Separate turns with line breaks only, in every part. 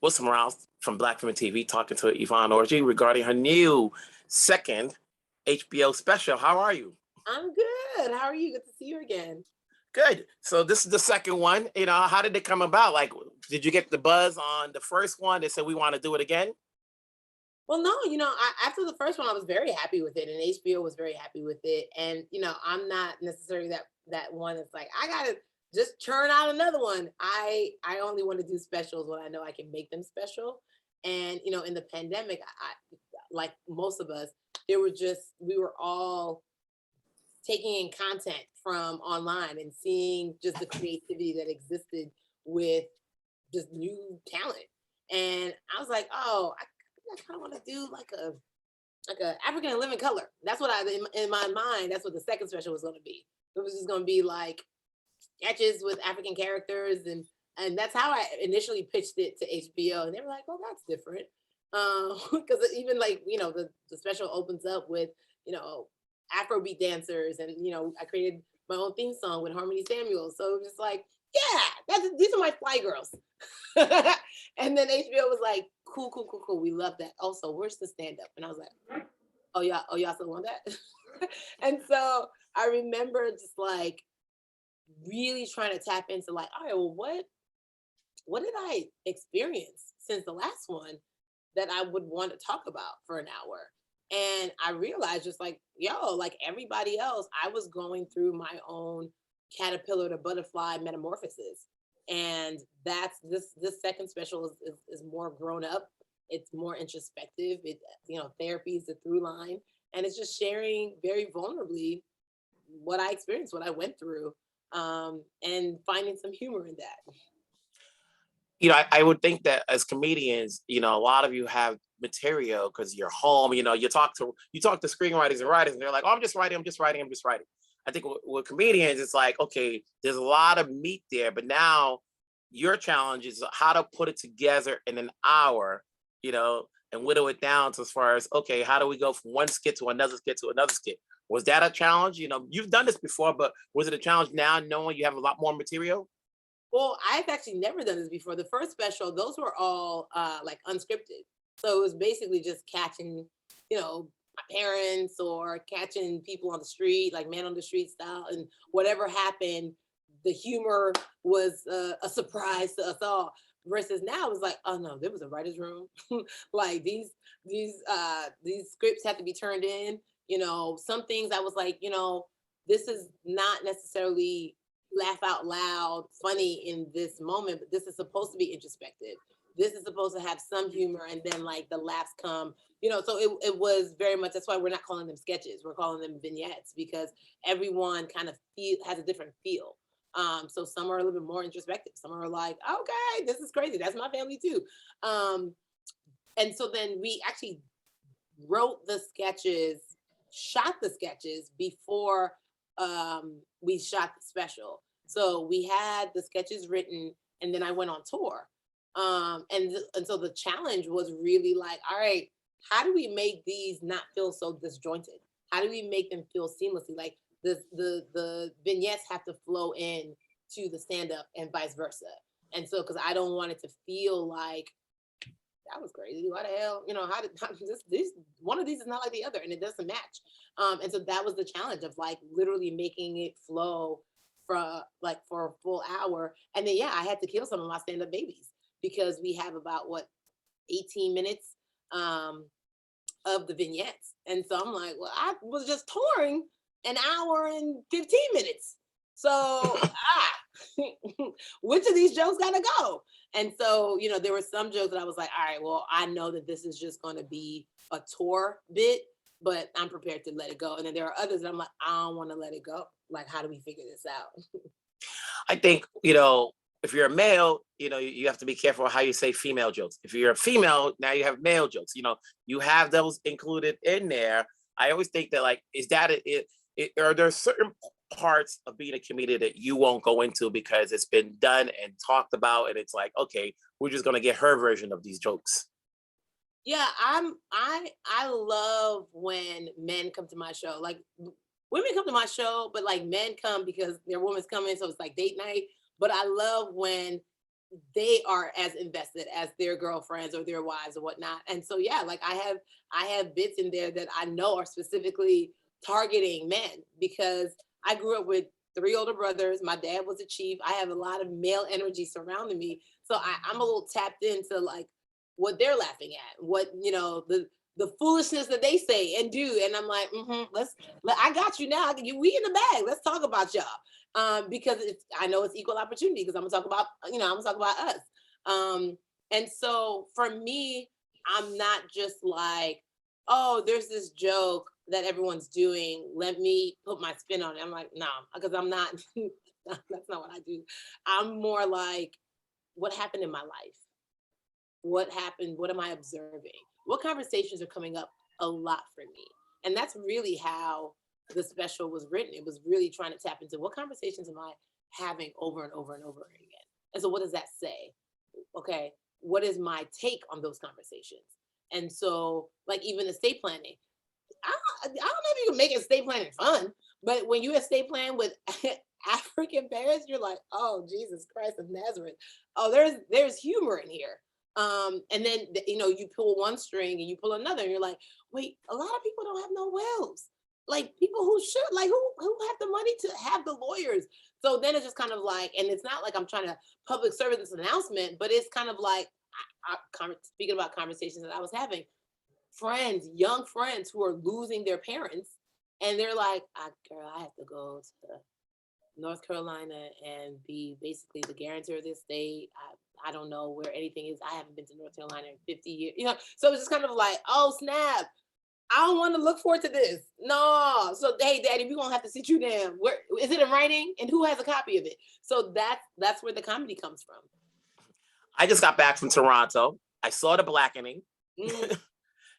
Wilson Morales from Black Women TV talking to Yvonne Orji regarding her new second HBO special. How are you?
I'm good. How are you? Good to see you again.
Good. So this is the second one. How did it come about? Like, did you get the buzz on the first one? They said we want to do it again.
Well, no, after the first one, I was very happy with it, and HBO was very happy with it. And I'm not necessarily that one that's like I gotta just churn out another one. I only want to do specials when I know I can make them special. And in the pandemic, I like most of us, we were all taking in content from online and seeing just the creativity that existed with just new talent. And I was like, oh, I kind of want to do like a African and Living Color. That's what in my mind. That's what the second special was going to be. It was just going to be like sketches with African characters, and that's how I initially pitched it to HBO. And they were like, "Oh, that's different," because even like the special opens up with Afrobeat dancers, and I created my own theme song with Harmony Samuel. So it was just like, yeah, these are my fly girls. And then HBO was like, cool, cool, cool, cool. We love that. Also, where's the stand up? And I was like, oh, y'all still want that? And so I remember just like really trying to tap into like, all right, well, what did I experience since the last one that I would want to talk about for an hour? And I realized just like, like everybody else, I was going through my own caterpillar to butterfly metamorphosis. And that's this second special is more grown up. It's more introspective. Therapy is the through line. And it's just sharing very vulnerably what I experienced, what I went through, and finding some humor in that.
I would think that as comedians, a lot of you have material because you're home. You talk to screenwriters and writers, and they're like, "Oh, I'm just writing. I'm just writing. I'm just writing." I think with comedians, it's like, okay, there's a lot of meat there, but now your challenge is how to put it together in an hour, and whittle it down to as far as, okay, how do we go from one skit to another skit to another skit? Was that a challenge? You've done this before, but was it a challenge now knowing you have a lot more material?
Well, I've actually never done this before. The first special, those were all like unscripted. So it was basically just catching, my parents or catching people on the street, like man on the street style, and whatever happened, the humor was a surprise to us all. Versus now, it's like, oh no, there was a writer's room. Like these scripts had to be turned in. Some things I was like, this is not necessarily laugh out loud funny in this moment, but this is supposed to be introspective. This is supposed to have some humor, and then like the laughs come, so it was very much, that's why we're not calling them sketches, we're calling them vignettes, because everyone kind of has a different feel. So some are a little bit more introspective, some are like, okay, this is crazy, that's my family too. And so then we actually wrote the sketches, shot the sketches before we shot the special. So we had the sketches written, and then I went on tour. And so the challenge was really like, all right, how do we make these not feel so disjointed? How do we make them feel seamlessly? Like the vignettes have to flow in to the stand up and vice versa. And so, because I don't want it to feel like that was crazy. Why the hell, how this one of these is not like the other, and it doesn't match. And so that was the challenge of like literally making it flow for a full hour. And then I had to kill some of my stand-up babies because we have about 18 minutes of the vignettes. And so I'm like, well, I was just touring an hour and 15 minutes. So which of these jokes gotta go? And so, there were some jokes that I was like, all right, well, I know that this is just gonna be a tour bit, but I'm prepared to let it go. And then there are others that I'm like, I don't want to let it go. Like, how do we figure this out?
I think, if you're a male, you have to be careful how you say female jokes. If you're a female, now you have male jokes. You have those included in there. I always think that, like, is that it? Are there certain parts of being a comedian that you won't go into because it's been done and talked about, and it's like, okay, we're just gonna get her version of these jokes?
Yeah, I love when men come to my show. Like women come to my show, but like men come because their woman's coming, so it's like date night. But I love when they are as invested as their girlfriends or their wives or whatnot. And so yeah, like I have bits in there that I know are specifically targeting men because I grew up with three older brothers. My dad was a chief. I have a lot of male energy surrounding me. So I'm a little tapped into like what they're laughing at, what the foolishness that they say and do. And I'm like, I got you now. We in the bag. Let's talk about y'all because I know it's equal opportunity because I'm gonna talk about I'm gonna talk about us. And so for me, I'm not just like, oh, there's this joke that everyone's doing. Let me put my spin on it. I'm like, no, because I'm not. That's not what I do. I'm more like, what happened in my life? What happened? What am I observing? What conversations are coming up a lot for me? And that's really how the special was written. It was really trying to tap into what conversations am I having over and over and over again. And so what does that say? Okay, what is my take on those conversations? And so like even estate planning, I don't know if you can make estate planning fun, but when you estate plan with African parents, you're like, oh Jesus Christ of Nazareth. Oh, there's humor in here. And then you pull one string and you pull another, and you're like, wait, a lot of people don't have no wills. Like people who should, like who have the money to have the lawyers. So then it's just kind of like, and it's not like I'm trying to public service announcement, but it's kind of like speaking about conversations that I was having, friends, young friends who are losing their parents, and they're like, girl, I have to go to North Carolina and be basically the guarantor of this state. I don't know where anything is. I haven't been to North Carolina in 50 years. So it's just kind of like, oh snap. I don't want to look forward to this. No. So hey, daddy, we're gonna have to sit you down. Where is it in writing? And who has a copy of it? So that's where the comedy comes from.
I just got back from Toronto. I saw The Blackening.
Mm.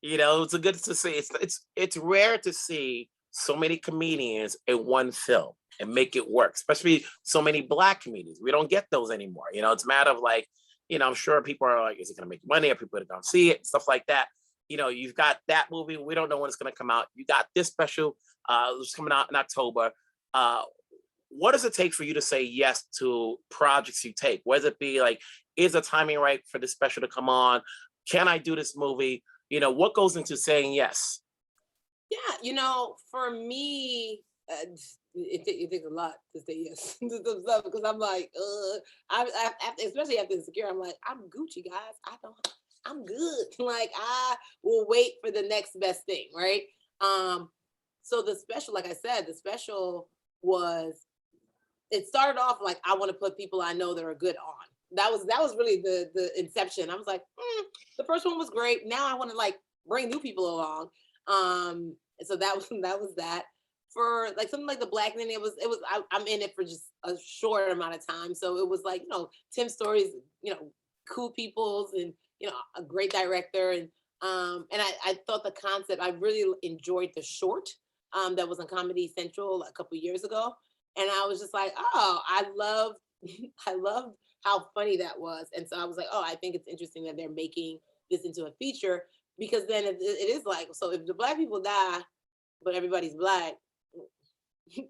It's a good to see. It's rare to see so many comedians in one film and make it work, especially so many Black comedians. We don't get those anymore. It's a matter of like, I'm sure people are like, is it going to make money? Are people going to see it? Stuff like that. You've got that movie. We don't know when it's going to come out. You got this special, it's coming out in October. What does it take for you to say yes to projects you take? Whether it be like, is the timing right for this special to come on? Can I do this movie? What goes into saying yes?
Yeah, for me, it takes a lot to say yes to some stuff because I'm like, especially after Insecure, I'm like, I'm Gucci, guys. I'm good. Like I will wait for the next best thing, right? So the special, like I said, the special it started off like I want to put people I know that are good on. That was really the inception. I was like, the first one was great. Now I want to like bring new people along. And so that was that. For like something like The Blackening, I'm in it for just a short amount of time. So it was like, Tim Story's, cool peoples and a great director. And I thought the concept, I really enjoyed the short that was on Comedy Central a couple years ago. And I was just like, oh, I love how funny that was. And so I was like, oh, I think it's interesting that they're making this into a feature because then it is like, so if the Black people die, but everybody's Black,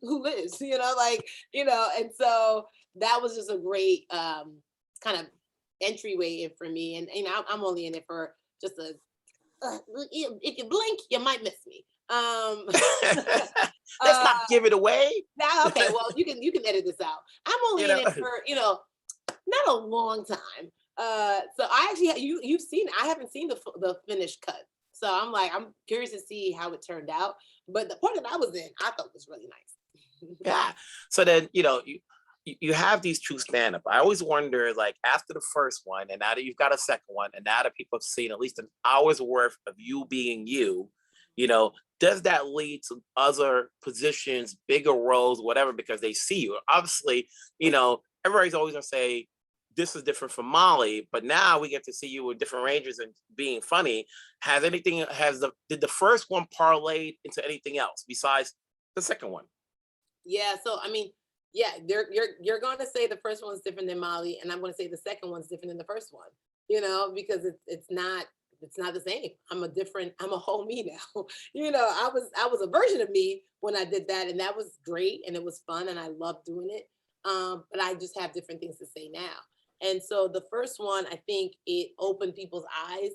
who lives? And so that was just a great kind of entryway in for me. And I'm only in it for just if you blink, you might miss me.
Let's not give it away.
Okay, well you can edit this out. I'm only in it for not a long time. So I actually you've seen I haven't seen the finished cut. So I'm curious to see how it turned out. But the part that I was in, I thought was really nice.
Yeah. So then you have these true stand-up. I always wonder, like after the first one, and now that you've got a second one, and now that people have seen at least an hour's worth of you being you, does that lead to other positions, bigger roles, whatever, because they see you? Obviously, everybody's always gonna say this is different from Molly, but now we get to see you with different ranges and being funny. Did the first one parlay into anything else besides the second one?
Yeah, so yeah, you're going to say the first one's different than Molly, and I'm going to say the second one's different than the first one. Because it's not the same. I'm a whole me now. I was a version of me when I did that, and that was great, and it was fun, and I loved doing it. But I just have different things to say now. And so the first one, I think it opened people's eyes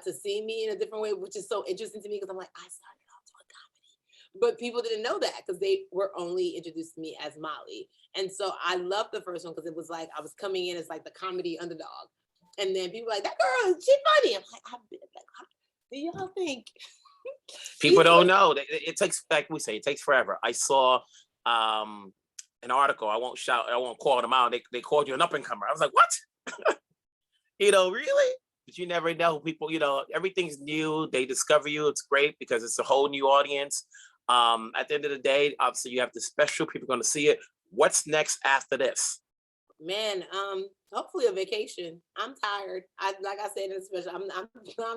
to see me in a different way, which is so interesting to me because I'm like, I started off doing comedy, but people didn't know that because they were only introduced to me as Molly. And so I loved the first one because it was like I was coming in as like the comedy underdog. And then people were like, that girl, she's funny. I'm like, I've been like, do y'all think?
People don't know. It takes, like we say, it takes forever. I saw an article. I won't call them out. They called you an up and comer. I was like, what? Really? But you never know. People, everything's new. They discover you. It's great because it's a whole new audience. At the end of the day, obviously you have the special people going to see it. What's next after this?
Man, hopefully a vacation. I'm tired. Like I said in the special, I'm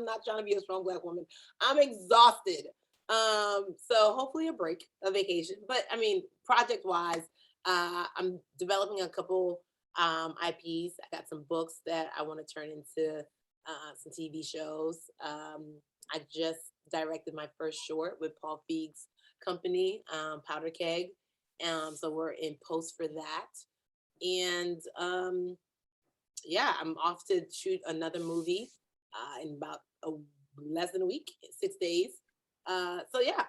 not trying to be a strong Black woman. I'm exhausted. So hopefully a break, a vacation. But I mean, project wise, I'm developing a couple IPs. I got some books that I want to turn into some TV shows. I just directed my first short with Paul Feig's company, Powder Keg. So we're in post for that. And yeah, I'm off to shoot another movie in about less than a week, 6 days. So yeah,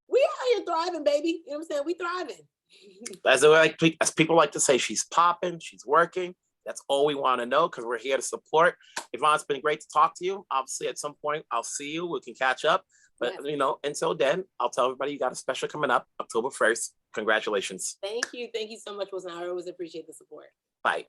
we out here thriving, baby. You know what I'm saying? We thriving.
As people like to say, she's popping, she's working. That's all we want to know because we're here to support. Yvonne, it's been great to talk to you. Obviously, at some point, I'll see you. We can catch up. But,
Yes.
Until then, I'll tell everybody you got a special coming up October 1st. Congratulations.
Thank you. Thank you so much, Wilson. I always appreciate the support.
Bye.